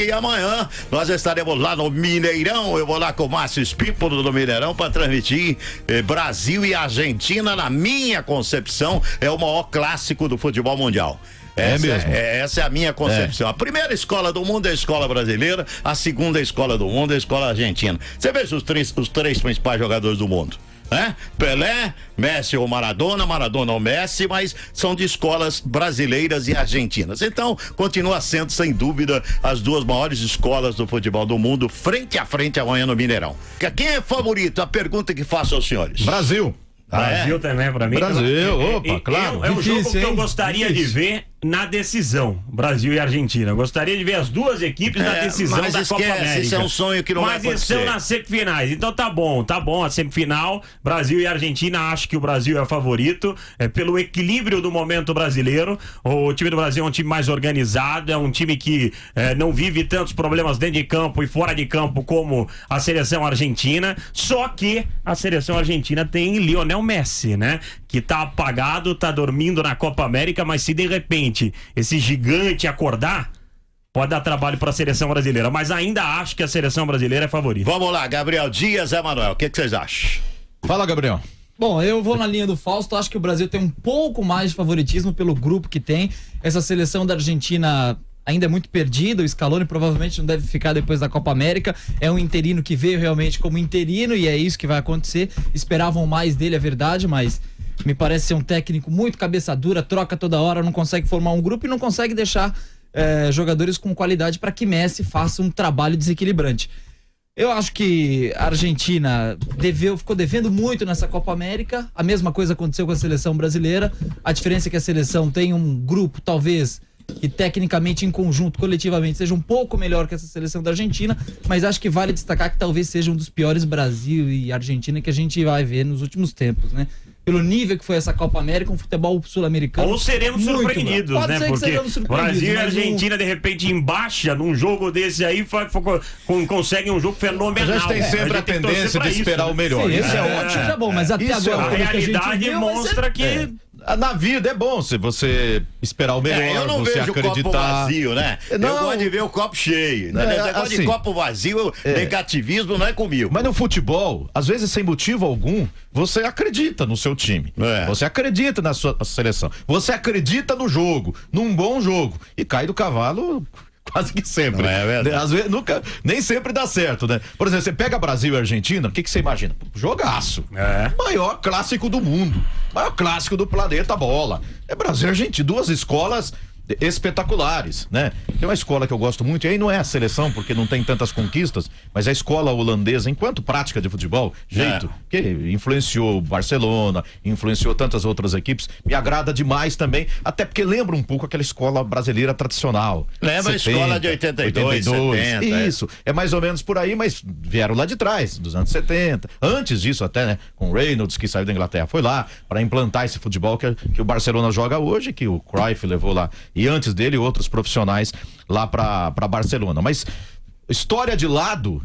que amanhã nós estaremos lá no Mineirão. Eu vou lá com o Márcio Espípolo do Mineirão para transmitir Brasil e Argentina. Na minha concepção, é o maior clássico do futebol mundial. Essa é a minha concepção. A primeira escola do mundo é a escola brasileira, a segunda escola do mundo é a escola argentina. Você veja os três principais jogadores do mundo, né? Pelé, Messi ou Maradona ou Messi, mas são de escolas brasileiras e argentinas. Então, continua sendo, sem dúvida, as duas maiores escolas do futebol do mundo, frente a frente amanhã no Mineirão. Quem é favorito? A pergunta que faço aos senhores. Brasil. Brasil também, pra mim. Brasil, opa, claro. É um jogo que eu gostaria de ver na decisão, Brasil e Argentina. Eu gostaria de ver as duas equipes na decisão da Copa América. Isso é um sonho que não vai acontecer. Mas estão nas semifinais. Então tá bom a semifinal. Brasil e Argentina, acho que o Brasil é o favorito, pelo equilíbrio do momento brasileiro. O time do Brasil é um time mais organizado, é um time que não vive tantos problemas dentro de campo e fora de campo como a seleção argentina. Só que a seleção argentina tem Lionel Messi, né? Que tá apagado, tá dormindo na Copa América, mas se de repente esse gigante acordar, pode dar trabalho para a seleção brasileira, mas ainda acho que a seleção brasileira é favorita. Vamos lá, Gabriel Dias, Emanuel, o que vocês acham? Fala, Gabriel. Bom, eu vou na linha do Fausto, acho que o Brasil tem um pouco mais de favoritismo pelo grupo que tem. Essa seleção da Argentina ainda é muito perdida, o Scaloni provavelmente não deve ficar depois da Copa América, é um interino que veio realmente como interino e é isso que vai acontecer. Esperavam mais dele, é verdade, mas me parece ser um técnico muito cabeça dura, troca toda hora, não consegue formar um grupo e não consegue deixar jogadores com qualidade para que Messi faça um trabalho desequilibrante. Eu acho que a Argentina ficou devendo muito nessa Copa América, a mesma coisa aconteceu com a seleção brasileira, a diferença é que a seleção tem um grupo, talvez, que tecnicamente, em conjunto, coletivamente, seja um pouco melhor que essa seleção da Argentina, mas acho que vale destacar que talvez seja um dos piores Brasil e Argentina que a gente vai ver nos últimos tempos, né? Pelo nível que foi essa Copa América, um futebol sul-americano. Ou seremos surpreendidos, né? Porque Brasil e Argentina, de repente, embaixa num jogo desse aí, conseguem um jogo fenomenal. A gente tem sempre a tendência de esperar o melhor. Sim, isso é ótimo. Tá bom, mas até agora, a realidade mostra que... Na vida é bom se você esperar o melhor, eu não você vejo acreditar. O copo vazio, né? Não. Eu gosto de ver o copo cheio. Né? Negócio de copo vazio, negativismo não é comigo. Mas no futebol, às vezes sem motivo algum, você acredita no seu time. Você acredita na sua seleção. Você acredita no jogo, num bom jogo. E cai do cavalo quase que sempre. Não é verdade? Às vezes, nem sempre dá certo, né? Por exemplo, você pega Brasil e Argentina, o que você imagina? Jogaço. Maior clássico do mundo. Maior clássico do planeta bola. É Brasil e Argentina, duas escolas espetaculares, né? Tem uma escola que eu gosto muito, e aí não é a seleção, porque não tem tantas conquistas, mas a escola holandesa, enquanto prática de futebol, que influenciou o Barcelona, influenciou tantas outras equipes, me agrada demais também, até porque lembra um pouco aquela escola brasileira tradicional. Lembra 70, a escola de 82, 70. Isso, é mais ou menos por aí, mas vieram lá de trás, dos anos 70, antes disso até, né? Com o Reynolds, que saiu da Inglaterra, foi lá para implantar esse futebol que o Barcelona joga hoje, que o Cruyff levou lá, e antes dele outros profissionais lá para Barcelona. Mas história de lado,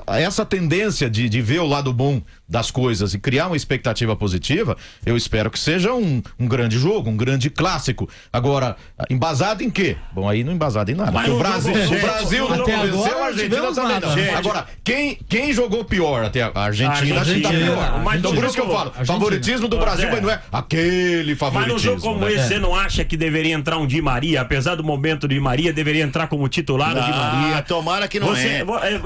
essa tendência de ver o lado bom das coisas e criar uma expectativa positiva, eu espero que seja um grande jogo, um grande clássico. Agora, embasado em quê? Bom, aí não embasado em nada. Mas o Brasil não convenceu, a Argentina também não. Agora, quem jogou pior até a Argentina, a gente tá pior. Então por isso que eu falo, favoritismo do Brasil, mas não é aquele favoritismo. Mas num jogo como esse, você não acha que deveria entrar um Di Maria? Apesar do momento de Maria, deveria entrar como titular o Di Maria. Tomara que não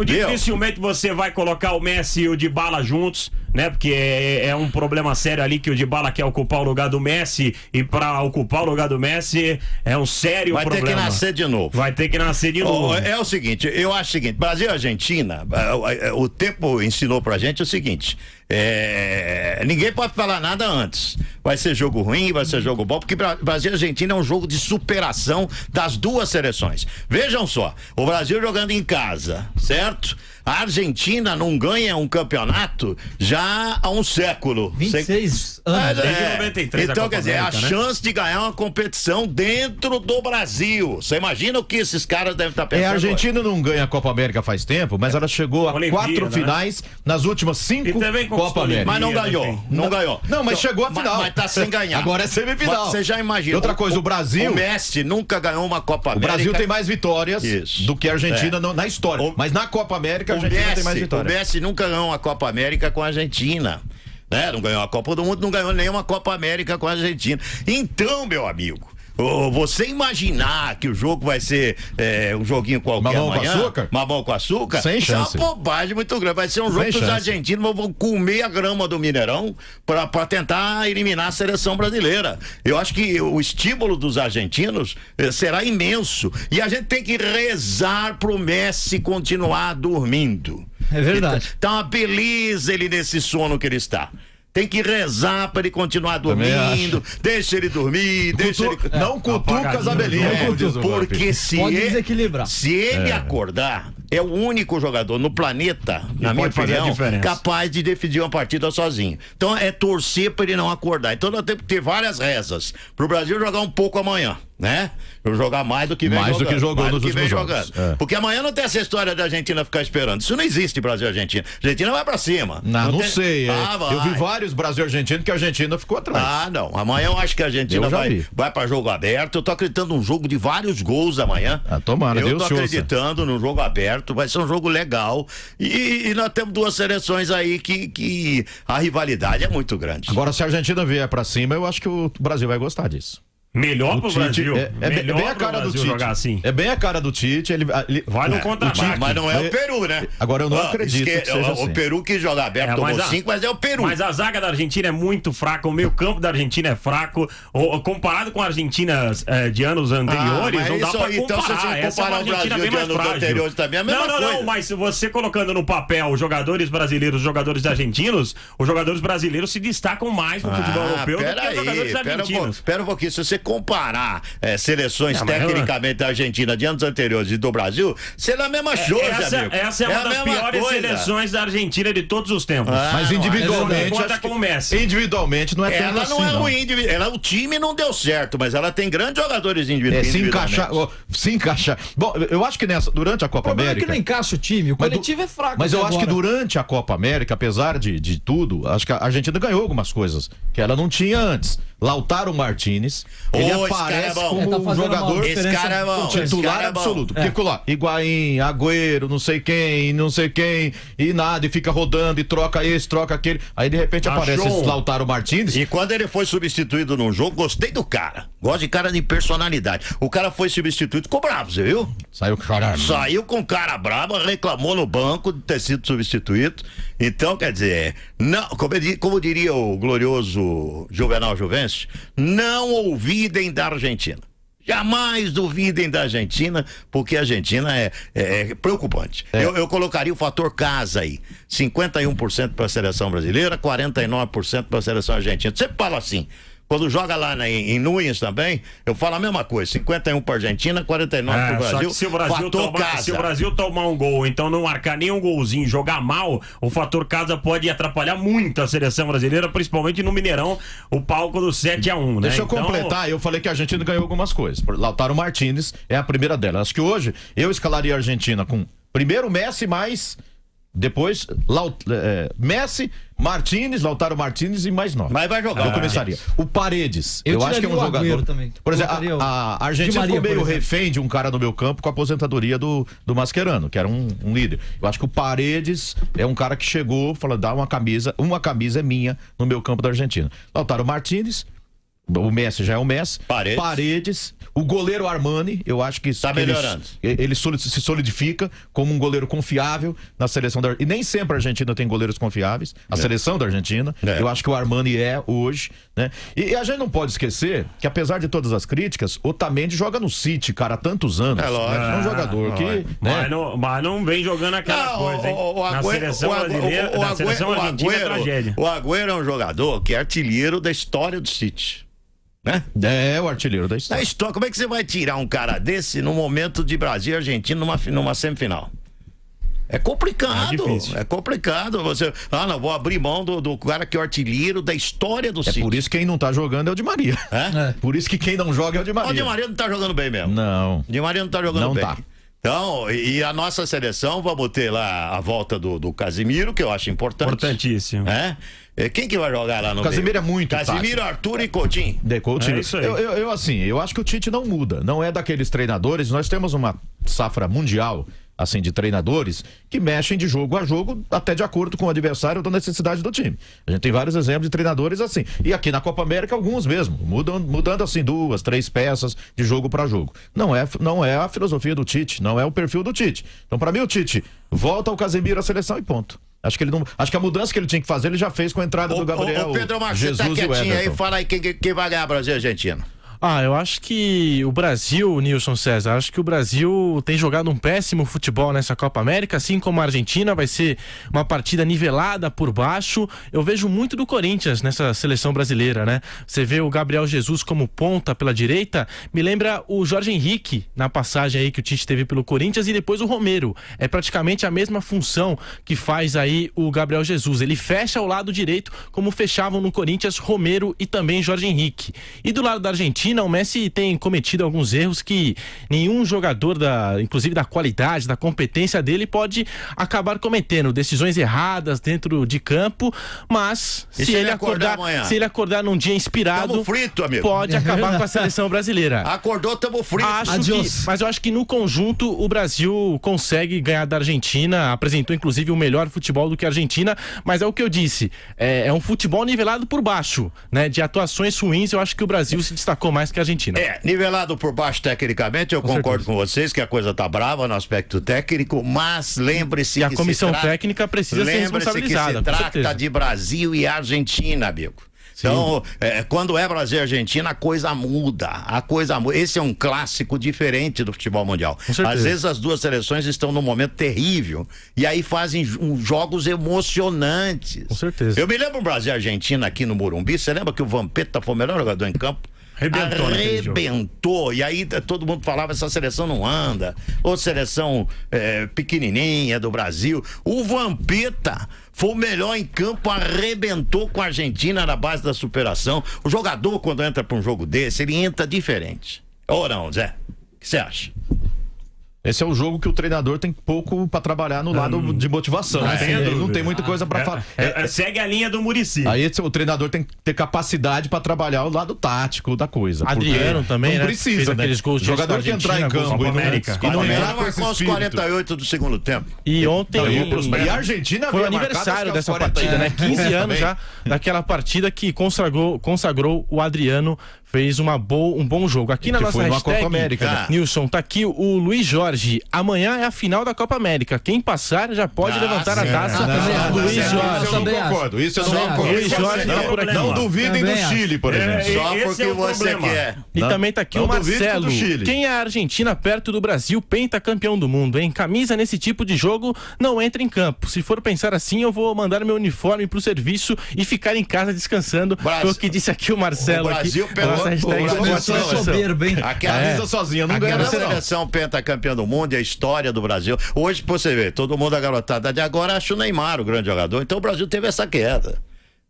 dificilmente você vai colocar o Messi e o Dybala juntos, né? Porque é um problema sério ali que o Dybala quer ocupar o lugar do Messi, e para ocupar o lugar do Messi é um sério problema. Vai ter que nascer de novo. Vai ter que nascer de novo. É o seguinte, eu acho o seguinte, Brasil e Argentina, o tempo ensinou pra gente o seguinte, ninguém pode falar nada antes. Vai ser jogo ruim, vai ser jogo bom, porque Brasil e Argentina é um jogo de superação das duas seleções. Vejam só, o Brasil jogando em casa, certo? A Argentina não ganha um campeonato já já há um século. 26 anos. Desde 93 a Então, Copa quer dizer, América, a né? chance de ganhar uma competição dentro do Brasil. Você imagina o que esses caras devem estar pensando? A Argentina não ganha a Copa América faz tempo, mas ela chegou a Olimpíada, 4 né? finais nas últimas 5 E também conquistou Copa América. Mas não ganhou, enfim. não ganhou. Não, mas Então, chegou à final. Mas tá sem ganhar. Agora é semifinal. Mas você já imagina. E outra coisa, o Brasil... O Messi nunca ganhou uma Copa O América. Brasil tem mais vitórias Isso. do que a Argentina na história. Mas na Copa América a Argentina tem mais O vitórias. Messi nunca ganhou uma Copa América com a Argentina. Né? Não ganhou a Copa do Mundo, não ganhou nenhuma Copa América com a Argentina. Então, meu amigo, você imaginar que o jogo vai ser um joguinho qualquer Mamão amanhã, com açúcar? mamão com açúcar, Sem isso é uma chance. bobagem muito grande. Vai ser um jogo Sem que os chance. argentinos vão comer a grama do Mineirão pra tentar eliminar a seleção brasileira. Eu acho que o estímulo dos argentinos será imenso. E a gente tem que rezar pro Messi continuar dormindo. É verdade. Tá uma beleza ele nesse sono que ele está. Tem que rezar para ele continuar Também dormindo. Deixa ele dormir, deixa ele. Não cutuca as abelhinhas, como diz o Porque se Pode ele, desequilibrar. se ele acordar, é o único jogador no planeta, na minha pode fazer a opinião, diferença. capaz de decidir uma partida sozinho. Então é torcer para ele não acordar. Então nós temos que ter várias rezas pro Brasil jogar um pouco amanhã, né? Jogar mais do que vem Mais do jogando. que jogou mais nos do que vem últimos jogando. jogos. É. Porque amanhã não tem essa história da Argentina ficar esperando. Isso não existe, Brasil e Argentina. A Argentina vai pra cima. Não tem- sei. vai. Eu vi vários Brasil e Argentina que a Argentina ficou atrás. Ah, não. Amanhã eu acho que a Argentina Eu já vi. vai pra jogo aberto. Eu tô acreditando num jogo de vários gols amanhã. Ah, tomara, Eu Deus tô te ouça. acreditando num jogo aberto. Vai ser um jogo legal. E nós temos duas seleções aí que a rivalidade é muito grande. Agora, se a Argentina vier pra cima, eu acho que o Brasil vai gostar disso. Melhor pro Tite Brasil. é Melhor bem a pro cara do Brasil Tite. jogar assim. É bem a cara do Tite. Ele Vai no o contra-ataque. Tite- Mas não é o Peru, né? Agora eu não Ó, acredito que seja o assim. Peru quis jogar aberto, tomou mas 5, mas é o Peru. Mas a zaga da Argentina é muito fraca, o meio campo da Argentina é fraco. Comparado com a Argentina de anos anteriores, mas não dá isso pra aí, então, se a comparar. gente Essa é uma comparar o Argentina Brasil bem de mais anos frágil. anteriores também, é a mesma não, coisa. mas se você colocando no papel os jogadores brasileiros, os jogadores argentinos, os jogadores brasileiros se destacam mais no futebol europeu do que os jogadores argentinos. Pera um pouquinho, se você comparar seleções mas tecnicamente da Argentina de anos anteriores e do Brasil, será a mesma coisa, amigo. Essa é uma a das mesma piores coisa. seleções da Argentina de todos os tempos. Mas não, individualmente, conta acho com que- o Messi. individualmente não é tanto Ela assim, não é ruim, o time não deu certo, mas ela tem grandes jogadores Se individualmente. encaixar, se encaixar. Bom, eu acho que durante a O Copa problema é América. que não encaixa o time. O Mas coletivo é fraco. Mas eu até acho que agora. durante a Copa América, apesar de tudo, acho que a Argentina ganhou algumas coisas que ela não tinha antes. Lautaro Martinez, ele Ô, esse cara é aparece bom. como Ele tá um fazendo jogador uma Esse diferença cara é bom. esse titular cara é bom. absoluto. Porque ficou lá, Higuaín, Agüero, não sei quem, e nada, e fica rodando, e troca esse, troca aquele. Aí de repente Achou. aparece esse Lautaro Martinez. E quando ele foi substituído num jogo, gostei do cara. Gosto de cara de personalidade. O cara foi substituído, ficou bravo, você viu? Saiu chorando. Saiu com cara brava, reclamou no banco de ter sido substituído. Então, quer dizer, não, como diria o glorioso Juvenal Juvencio, não ouvidem da Argentina. Jamais duvidem da Argentina, porque a Argentina é preocupante. Eu colocaria o fator casa aí. 51% para a seleção brasileira, 49% para a seleção argentina. Sempre falo assim. Quando joga lá em Núñez também, eu falo a mesma coisa. 51 para a Argentina, 49 para o Só Brasil. que se o Brasil, fator casa. se o Brasil tomar um gol, então não marcar nenhum golzinho, jogar mal, o fator casa pode atrapalhar muito a seleção brasileira, principalmente no Mineirão, o palco do 7-1, né? Deixa eu completar, eu falei que a Argentina ganhou algumas coisas. Lautaro Martinez é a primeira delas. Acho que hoje eu escalaria a Argentina com primeiro Messi mais depois Messi, Martinez, Lautaro Martinez e mais 9. Mas vai jogar. Eu começaria. O Paredes, Eu eu acho que é um tiraria o jogador. Agüero também. Por exemplo, Colocaria o a Argentina Di Maria, ficou meio por exemplo. refém de um cara no meu campo com a aposentadoria do Mascherano, que era um líder. Eu acho que o Paredes é um cara que chegou, falou, dá uma camisa é minha no meu campo da Argentina. Lautaro Martinez, o Messi já é o Messi. Paredes. O goleiro Armani, eu acho que Tá que melhorando. ele se solidifica como um goleiro confiável na seleção da Argentina. E nem sempre a Argentina tem goleiros confiáveis. A seleção da Argentina. Eu acho que o Armani é hoje, né? E a gente não pode esquecer que, apesar de todas as críticas, Otamendi joga no City, cara, há tantos anos. É lógico. É um jogador que, né? Mas não vem jogando aquela coisa, hein? Na seleção brasileira, na seleção argentina é tragédia. O Agüero é um jogador que é artilheiro da história do City. Né? É o artilheiro da história. Como é que você vai tirar um cara desse no momento de Brasil e Argentina numa semifinal? É complicado, difícil. é complicado. Você, não, vou abrir mão do cara que é o artilheiro da história do City. Por isso que quem não tá jogando é o Di Maria. É? Por isso que quem não joga é o Di Maria. O Di Maria não tá jogando bem mesmo. Não. O Di Maria não tá jogando Não bem. tá. Então, e a nossa seleção, vamos ter lá a volta do Casimiro, que eu acho importante. Importantíssimo. Quem que vai jogar lá no Casimiro meio? é muito Casimiro, tático. Arthur e Coutinho. Coutinho. É isso aí. Eu acho que o Tite não muda. Não é daqueles treinadores. Nós temos uma safra mundial, assim, de treinadores que mexem de jogo a jogo, até de acordo com o adversário ou da necessidade do time. A gente tem vários exemplos de treinadores assim. E aqui na Copa América, alguns mesmo. Mudando assim 2, 3 peças de jogo para jogo. Não é a filosofia do Tite, não é o perfil do Tite. Então, para mim, o Tite volta ao Casemiro à seleção e ponto. Acho que a mudança que ele tinha que fazer, ele já fez com a entrada do Gabriel. Ô Pedro Marcos, Jesus você tá e o quietinho aí, Everton. fala aí quem vai ganhar Brasil e Argentina. Eu acho que o Brasil, Nilson César, acho que o Brasil tem jogado um péssimo futebol nessa Copa América, assim como a Argentina. Vai ser uma partida nivelada por baixo. Eu vejo muito do Corinthians nessa seleção brasileira, né? Você vê o Gabriel Jesus como ponta pela direita, me lembra o Jorge Henrique na passagem aí que o Tite teve pelo Corinthians, e depois o Romero. É praticamente a mesma função que faz aí o Gabriel Jesus. Ele fecha o lado direito, como fechavam no Corinthians Romero e também Jorge Henrique. E do lado da Argentina, o Messi tem cometido alguns erros que nenhum jogador, inclusive da qualidade, da competência dele, pode acabar cometendo. Decisões erradas dentro de campo, mas se ele acordar num dia inspirado, Tamo frito, amigo. pode acabar com a seleção brasileira. Acordou, tamo frito. Mas eu acho que no conjunto o Brasil consegue ganhar da Argentina. Apresentou inclusive o melhor futebol do que a Argentina, mas é o que eu disse, é um futebol nivelado por baixo, né? De atuações ruins, eu acho que o Brasil se destacou mais que a Argentina. Nivelado por baixo tecnicamente, eu concordo com vocês que a coisa tá brava no aspecto técnico, mas lembre-se E que a comissão técnica precisa ser responsabilizada. Que se trata de Brasil e Argentina, amigo. Então, quando é Brasil e Argentina, a coisa muda. Esse é um clássico diferente do futebol mundial. Às vezes as duas seleções estão num momento terrível e aí fazem jogos emocionantes. Com certeza. Eu me lembro do Brasil e Argentina aqui no Morumbi. Você lembra que o Vampeta foi o melhor jogador em campo? Arrebentou. E aí todo mundo falava, essa seleção não anda. Ou seleção pequenininha do Brasil. O Vampeta foi o melhor em campo, arrebentou com a Argentina na base da superação. O jogador, quando entra para um jogo desse, ele entra diferente. Ou não, Zé? O que você acha? Esse é o jogo que o treinador tem pouco pra trabalhar no lado de motivação. Ele não tem muita coisa pra falar. Segue a linha do Muricy. Aí o treinador tem que ter capacidade pra trabalhar o lado tático da coisa. Adriano também, não né? precisa, Fez né? aqueles gols O jogador que entrar em campo e não entrar com esse aos espírito. 48 do segundo tempo. E ontem E a Argentina foi o veio aniversário marcada dessa aos 40 partida, né? 15 anos também. já daquela partida que consagrou o Adriano. Fez um bom jogo. Aqui na Que nossa foi numa hashtag, Copa América, né? Nilson, tá aqui o Luiz Jorge. Amanhã é a final da Copa América. Quem passar já pode levantar a taça do Luiz Isso Jorge. eu não concordo. Isso eu não concordo. Luiz Jorge tá por aqui. Não duvidem do Chile, por exemplo. Só esse porque é o você problema. quer. E também tá aqui não o duvide Marcelo. do Chile. Quem é a Argentina perto do Brasil, pentacampeão do mundo, hein? Camisa nesse tipo de jogo não entra em campo. Se for pensar assim, eu vou mandar meu uniforme pro serviço e ficar em casa descansando. Foi o que disse aqui o Marcelo. O Brasil aqui, pegou- nossa hashtag o Brasil Esporte só Seleção. soberbo, hein? Aquela sozinha não ganha Aquela nada, não. seleção pentacampeã do mundo e a história do Brasil. Hoje, pra você ver, todo mundo, a garotada de agora acha o Neymar o grande jogador. Então o Brasil teve essa queda.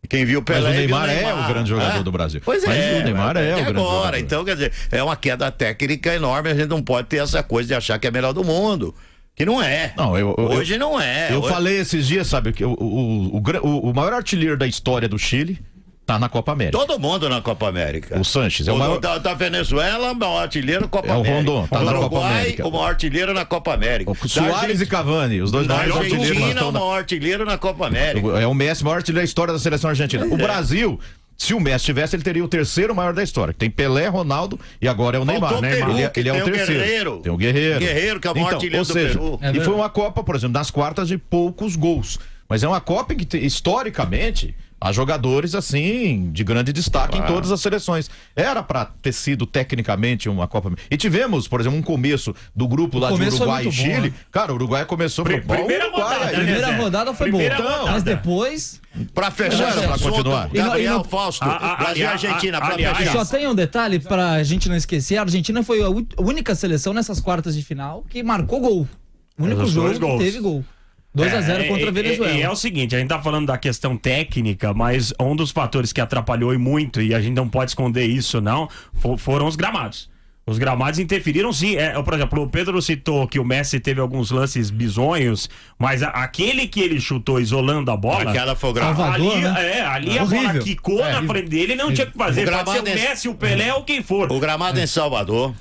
Quem viu o Pelé, Mas o viu Neymar é o grande jogador do Brasil. Pois Mas é. o Neymar é o grande agora. jogador. Então, quer dizer, é uma queda técnica enorme. A gente não pode ter essa coisa de achar que é melhor do mundo. Que não é. Não, Hoje não é. Eu Hoje- falei esses dias, sabe, que o maior artilheiro da história do Chile tá na Copa América. Todo mundo na Copa América. O Sanches é o maior. Da Venezuela, o maior artilheiro na Copa É o América. Rondon, tá Do na Copa Uruguai, América. o maior artilheiro na Copa América. O Suárez e Cavani, os dois Da maiores artilheiros que nós Argentina, o estamos maior artilheiro na Copa América. É o Messi, o maior artilheiro da história da seleção argentina. O Brasil, se o Messi tivesse, ele teria o terceiro maior da história. Tem Pelé, Ronaldo e agora é o Neymar. Faltou o Peru, Ele que é tem o o terceiro. Guerreiro. Tem o Guerreiro. Guerreiro, que é o maior artilheiro ou do seja, Peru. E foi uma Copa, por exemplo, nas quartas de poucos gols. Mas é uma Copa em que, historicamente, há jogadores, assim, de grande destaque em todas as seleções. Era pra ter sido, tecnicamente, uma Copa. E tivemos, por exemplo, um começo do grupo lá de começo foi Uruguai e muito bom, Chile. né? Cara, o Uruguai começou... Primeira Uruguai, rodada, aí, né? Primeira Zé? rodada foi Primeira boa. rodada. Mas depois. Pra fechar Pra esse assunto, continuar. Gabriel E não- Fausto, A- Brasil e a- Argentina, pra aliás, fechar. Só tem um detalhe pra gente não esquecer: a Argentina foi a única seleção nessas quartas de final que marcou gol. O único Os jogo dois que gols. teve gol. 2-0 contra a Venezuela. E é o seguinte, a gente tá falando da questão técnica, mas um dos fatores que atrapalhou e muito, e a gente não pode esconder isso não, foram os gramados. Os gramados interferiram sim. Por exemplo, o Pedro citou que o Messi teve alguns lances bizonhos, mas aquele que ele chutou isolando a bola. Aquela foi o gramado. Salvador, Ali, né? ali a bola quicou na frente dele, ele não tinha o que fazer. O Pode ser o gramado Messi, o Pelé ou quem for. O gramado em Salvador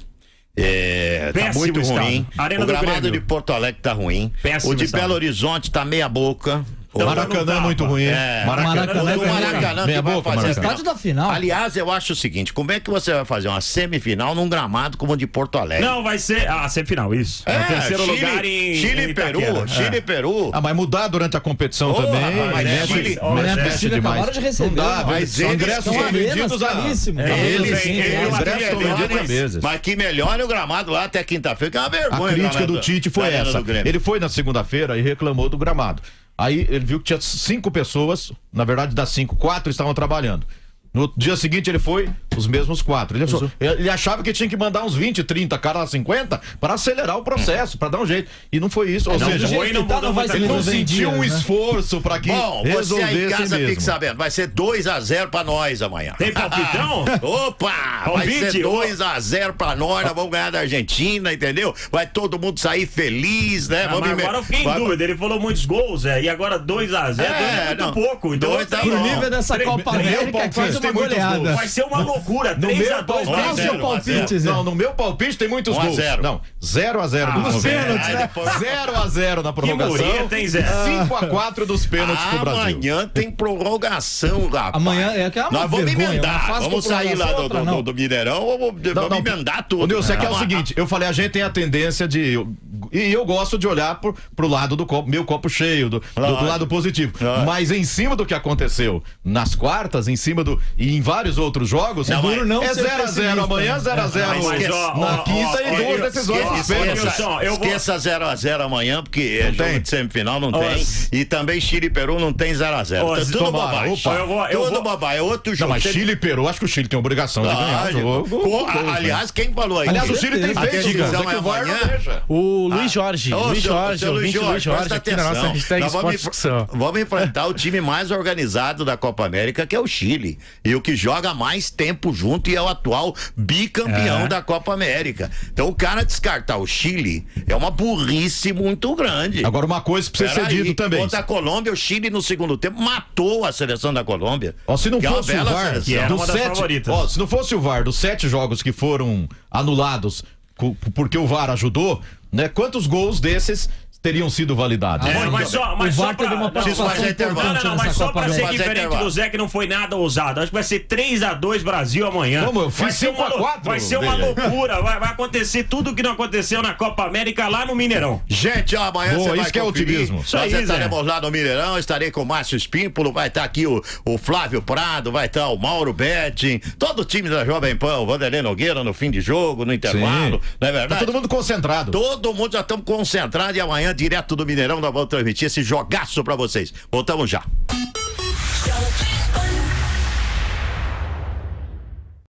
tá Péssimo muito estado. ruim. Arena O do gramado Grêmio. de Porto Alegre tá ruim. Péssimo O de estado. Belo Horizonte tá meia boca. O Maracanã é muito ruim. Maracanã O é do ruim. Maracanã Meia que vai boca, fazer Maracanã. Estádio da final. Aliás, eu acho o seguinte, como é que você vai fazer uma semifinal num gramado como o de Porto Alegre? Não, vai ser a semifinal, isso. É o terceiro Chile, lugar em Chile em e Peru, Itaquera. Chile e Peru. Ah, mas mudar durante a competição Porra, também. mas mexe- Chile- Não é mexe possível, demais. acabaram de receber. Não dá, Mas são eles ingressos são são arenas vendidos a... caríssimos. Eles ingressos estão vendidos há meses. Mas que melhore o gramado lá até quinta-feira, que é uma A vergonha. crítica do gramado Tite foi da Arena essa. do Grêmio. Ele foi na segunda-feira e reclamou do gramado. Aí ele viu que tinha 5 pessoas, na verdade das 5, 4 estavam trabalhando. No dia seguinte ele foi, os mesmos 4. Ele achava que tinha que mandar uns 20, 30, cara 50, para acelerar o processo, para dar um jeito. E não foi isso. Ou Não seja, foi, não mudou muita ele não coisa. sentiu um né? esforço para que Bom, você aí em resolvessem casa fique mesmo. sabendo, vai ser 2-0 pra nós amanhã. Tem palpitão? Opa! Vai Palpite? ser 2-0 pra nós vamos ganhar da Argentina, entendeu? Vai todo mundo sair feliz, né? Ah, mas agora eu fiquei em dúvida. Ele falou muitos gols, e agora 2-0 é muito não. pouco. Então Dois tá Pro bom. nível dessa Copa América é quase uma goleada. vai ser uma loucura. No meu 3-2 palpite, Qual é o seu palpite, Zé? Não, no meu palpite tem muitos 1 a gols. 0. Não, 0-0 nos dos pênaltis, né? 0-0 na prorrogação. mureta, hein, Zé? 5-4 dos pênaltis pro Brasil. Amanhã tem prorrogação, rapaz. Amanhã é que é uma Nós vamos vergonha, uma emendar. fase Vamos com sair lá prorrogação, outra não. do Mineirão, vamos emendar tudo. O Nilson, é que é o Ah, seguinte, eu falei, a gente tem a tendência de... E eu gosto de olhar pro lado do copo, meu copo cheio, do lado positivo. Lógico. Mas em cima do que aconteceu nas quartas, em cima do... E em vários outros jogos, Não, duro não ser 0-0 pessimista, amanhã, né? 0-0 Mas, na quinta e duas decisões dos pênaltis. Nilson, eu vou- Esqueça 0-0 amanhã, porque Não jogo tem. de semifinal não Ó, tem. E também Chile e Peru não tem 0-0. Ó, Tá tudo tomara, bobagem. opa. Eu Tudo vou- bobagem. É outro Não, jogo. mas Chile e Peru, acho que o Chile tem obrigação de ganhar o jogo. Pô, aliás, quem falou aí? Aliás, o Chile tem A feito, decisão só é que o VAR não amanhã. deixa. O Luiz Jorge, Ô, Luiz seu Jorge, ouvinte Luiz Jorge, presta aqui na nossa atenção. hashtag Nós Esporte Discussão. vamos enfrentar o time mais organizado da Copa América, que é o Chile. E o que joga mais tempo junto e é o atual bicampeão da Copa América. Então o cara descartar o Chile é uma burrice muito grande. Agora, uma coisa precisa ser Peraí, dito também. Contra a Colômbia, o Chile no segundo tempo matou a seleção da Colômbia. Ó, se não Que é uma fosse o bela VAR, seleção. Que era dos uma das 7, favoritas. ó, se não fosse o VAR, dos 7 jogos que foram anulados porque o VAR ajudou, né? Quantos gols desses teriam sido validados? Mas só o VAR pra... teve uma não, participação fazer intervalo. importante Não, mas nessa só Copa pra ser América. Fazer diferente intervalo. do Zé, que não foi nada ousado. Acho que vai ser 3-2 Brasil amanhã. Como? Eu fiz Vai ser uma 5-4 Vai ser uma dele. loucura. Vai acontecer tudo que não aconteceu na Copa América lá no Mineirão. Gente, ó, amanhã Boa, você vai isso que é conferir. otimismo. Isso aí, Nós Zé. estaremos lá no Mineirão, estarei com o Márcio Espímpolo, vai estar aqui o Flávio Prado, vai estar o Mauro Betting, todo o time da Jovem Pan, o Vanderlei Nogueira no fim de jogo, no intervalo, não é Tá verdade? todo mundo concentrado. Todo mundo já estamos concentrados e amanhã, direto do Mineirão, nós vamos transmitir esse jogaço pra vocês. Voltamos já.